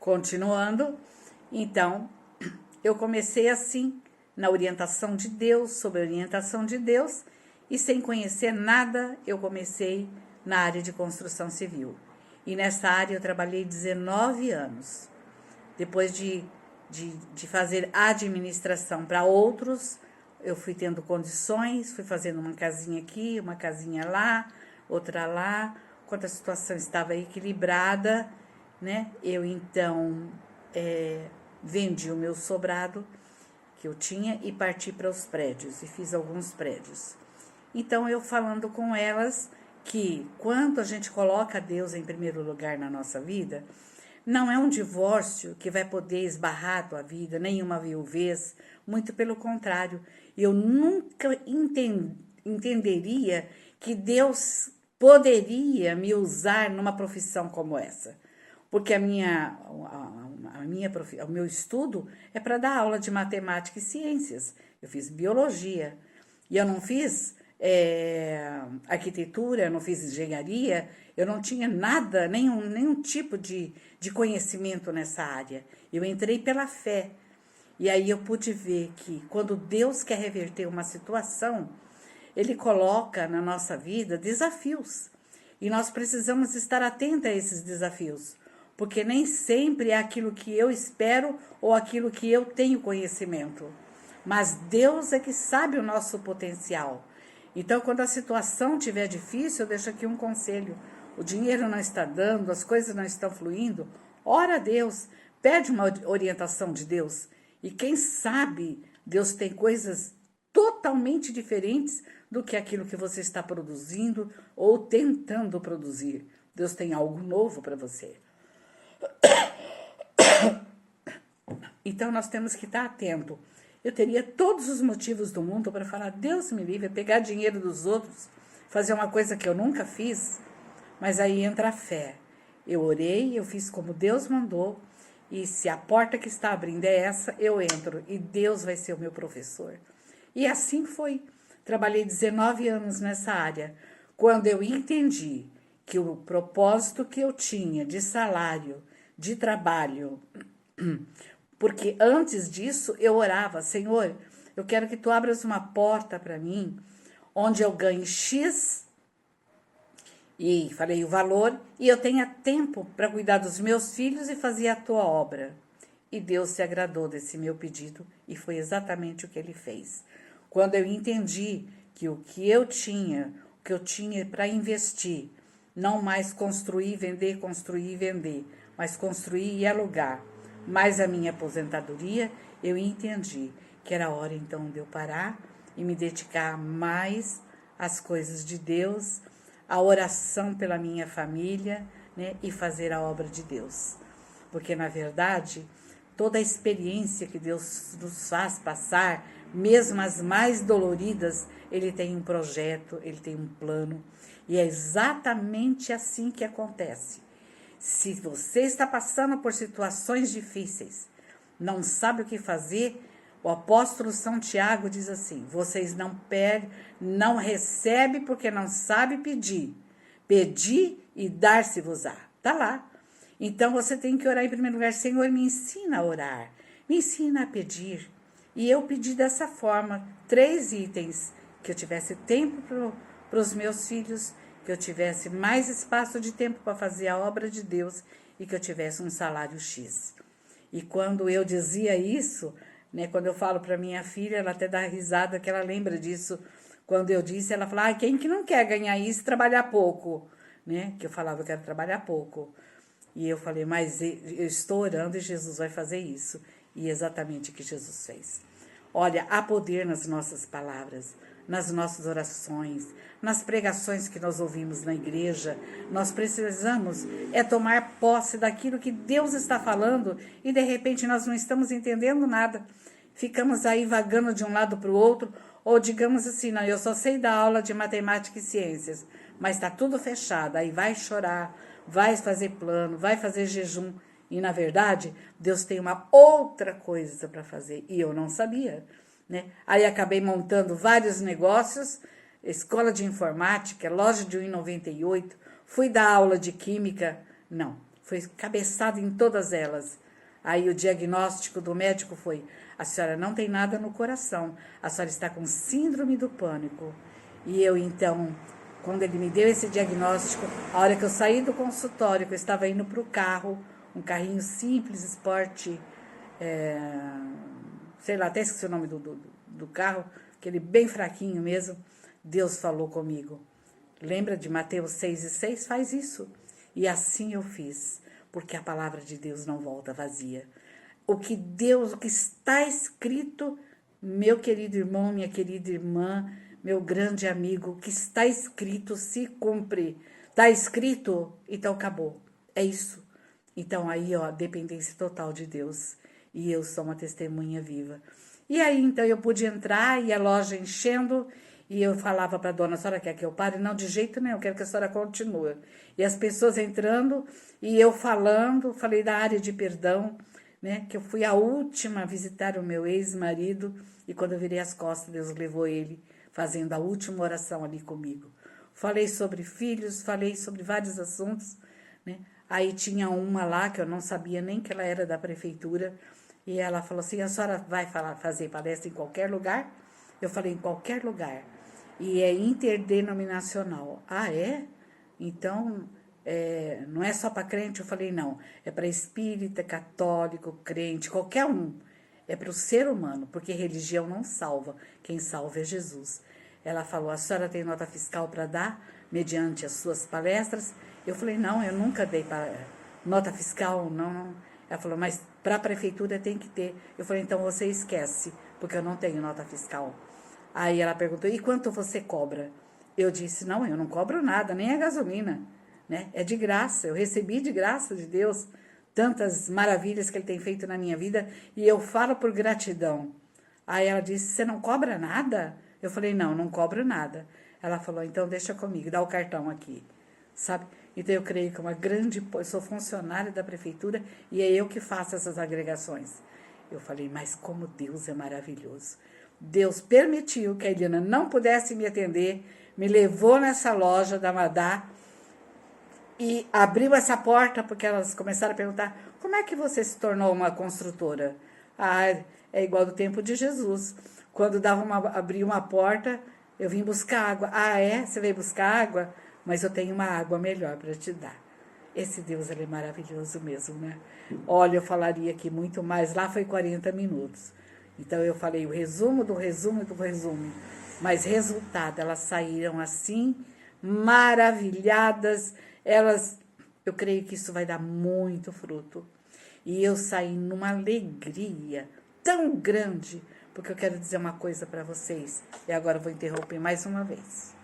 Continuando, então, eu comecei assim, na orientação de Deus, sob a orientação de Deus, e sem conhecer nada, eu comecei na área de construção civil. E nessa área eu trabalhei 19 anos. Depois de fazer administração para outros, eu fui tendo condições, fui fazendo uma casinha aqui, uma casinha lá, outra lá. Quando a situação estava equilibrada, né, eu então vendi o meu sobrado que eu tinha e parti para os prédios, e fiz alguns prédios. Então, eu falando com elas que quando a gente coloca Deus em primeiro lugar na nossa vida, não é um divórcio que vai poder esbarrar a tua vida, nenhuma viuvez, muito pelo contrário. Eu nunca entenderia que Deus poderia me usar numa profissão como essa. Porque o meu estudo é para dar aula de matemática e ciências. Eu fiz biologia. E eu não fiz arquitetura, eu não fiz engenharia, eu não tinha nada, nenhum tipo de conhecimento nessa área. Eu entrei pela fé. E aí eu pude ver que quando Deus quer reverter uma situação, Ele coloca na nossa vida desafios. E nós precisamos estar atentos a esses desafios. Porque nem sempre é aquilo que eu espero ou aquilo que eu tenho conhecimento. Mas Deus é que sabe o nosso potencial. Então, quando a situação estiver difícil, eu deixo aqui um conselho. O dinheiro não está dando, as coisas não estão fluindo. Ora a Deus, pede uma orientação de Deus. E quem sabe, Deus tem coisas totalmente diferentes do que aquilo que você está produzindo ou tentando produzir. Deus tem algo novo para você. Então, nós temos que estar atento. Eu teria todos os motivos do mundo para falar, Deus me livre, pegar dinheiro dos outros, fazer uma coisa que eu nunca fiz. Mas aí entra a fé. Eu orei, eu fiz como Deus mandou, e se a porta que está abrindo é essa, eu entro, e Deus vai ser o meu professor. E assim foi. Trabalhei 19 anos nessa área. Quando eu entendi que o propósito que eu tinha de salário, de trabalho, porque antes disso eu orava, Senhor, eu quero que tu abras uma porta para mim, onde eu ganhe X, e falei o valor, e eu tenha tempo para cuidar dos meus filhos e fazer a tua obra. E Deus se agradou desse meu pedido, e foi exatamente o que Ele fez. Quando eu entendi que o que eu tinha para investir, não mais construir, vender, mas construir e alugar, mais a minha aposentadoria, eu entendi que era hora então de eu parar e me dedicar mais às coisas de Deus, à oração pela minha família, né, e fazer a obra de Deus. Porque, na verdade, toda a experiência que Deus nos faz passar, mesmo as mais doloridas, Ele tem um projeto, Ele tem um plano. E é exatamente assim que acontece. Se você está passando por situações difíceis, não sabe o que fazer, o apóstolo São Tiago diz assim, vocês não recebem porque não sabem pedir. Pedi e dar-se-vos-á. Está lá. Então, você tem que orar em primeiro lugar, Senhor, me ensina a orar, me ensina a pedir. E eu pedi dessa forma, 3 itens, que eu tivesse tempo para os meus filhos, que eu tivesse mais espaço de tempo para fazer a obra de Deus e que eu tivesse um salário X. E quando eu dizia isso, né, quando eu falo para minha filha, ela até dá risada, que ela lembra disso. Quando eu disse, ela fala, quem que não quer ganhar isso e trabalhar pouco? Né? Que eu falava, eu quero trabalhar pouco. E eu falei, mas eu estou orando e Jesus vai fazer isso. E exatamente o que Jesus fez. Olha, há poder nas nossas palavras, nas nossas orações, nas pregações que nós ouvimos na igreja. Nós precisamos tomar posse daquilo que Deus está falando e de repente nós não estamos entendendo nada. Ficamos aí vagando de um lado para o outro, ou digamos assim, não, eu só sei dar aula de matemática e ciências, mas está tudo fechado, aí vai chorar, vai fazer plano, vai fazer jejum. E, na verdade, Deus tem uma outra coisa para fazer. E eu não sabia, né? Aí acabei montando vários negócios, escola de informática, loja de R$1,98, fui dar aula de química. Não, foi cabeçada em todas elas. Aí o diagnóstico do médico foi: a senhora não tem nada no coração, a senhora está com síndrome do pânico. E eu então, quando ele me deu esse diagnóstico, a hora que eu saí do consultório, que eu estava indo para o carro, um carrinho simples, esporte, sei lá, até esqueci o nome do carro, aquele bem fraquinho mesmo, Deus falou comigo. Lembra de Mateus 6:6? Faz isso. E assim eu fiz, porque a palavra de Deus não volta vazia. O que está escrito, meu querido irmão, minha querida irmã, meu grande amigo, o que está escrito se cumpre. Está escrito, então acabou. É isso. Então aí, ó, dependência total de Deus. E eu sou uma testemunha viva. E aí, então, eu pude entrar e a loja enchendo. E eu falava para a dona: a senhora quer que eu pare? Não, de jeito nenhum, eu quero que a senhora continue. E as pessoas entrando e eu falando, falei da área de perdão, né? Que eu fui a última a visitar o meu ex-marido. E quando eu virei as costas, Deus levou ele fazendo a última oração ali comigo. Falei sobre filhos, falei sobre vários assuntos, né? Aí tinha uma lá que eu não sabia nem que ela era da prefeitura. E ela falou assim: a senhora vai fazer palestra em qualquer lugar? Eu falei: em qualquer lugar. E é interdenominacional. Ah, é? Então, não é só para crente? Eu falei: não, é para espírita, católico, crente, qualquer um. É para o ser humano, porque religião não salva. Quem salva é Jesus. Ela falou: a senhora tem nota fiscal para dar, mediante as suas palestras? Eu falei: não, eu nunca dei nota fiscal, não. Ela falou: mas para a prefeitura tem que ter. Eu falei: então você esquece, porque eu não tenho nota fiscal. Aí ela perguntou: e quanto você cobra? Eu disse: não, eu não cobro nada, nem a gasolina, né? É de graça, eu recebi de graça de Deus tantas maravilhas que Ele tem feito na minha vida e eu falo por gratidão. Aí ela disse: você não cobra nada? Eu falei: não, não cobro nada. Ela falou: então deixa comigo, dá o cartão aqui, sabe? Então eu creio que eu sou funcionária da prefeitura e é eu que faço essas agregações. Eu falei: mas como Deus é maravilhoso. Deus permitiu que a Eliana não pudesse me atender, me levou nessa loja da Madá e abriu essa porta, porque elas começaram a perguntar: como é que você se tornou uma construtora? Ah, é igual do tempo de Jesus. Quando abria uma porta, eu vim buscar água. Ah, é? Você veio buscar água? Mas eu tenho uma água melhor para te dar. Esse Deus, ele é maravilhoso mesmo, né? Olha, eu falaria aqui muito mais. Lá foi 40 minutos. Então, eu falei o resumo do resumo do resumo. Mas resultado, elas saíram assim, maravilhadas. Eu creio que isso vai dar muito fruto. E eu saí numa alegria tão grande, porque eu quero dizer uma coisa para vocês. E agora eu vou interromper mais uma vez.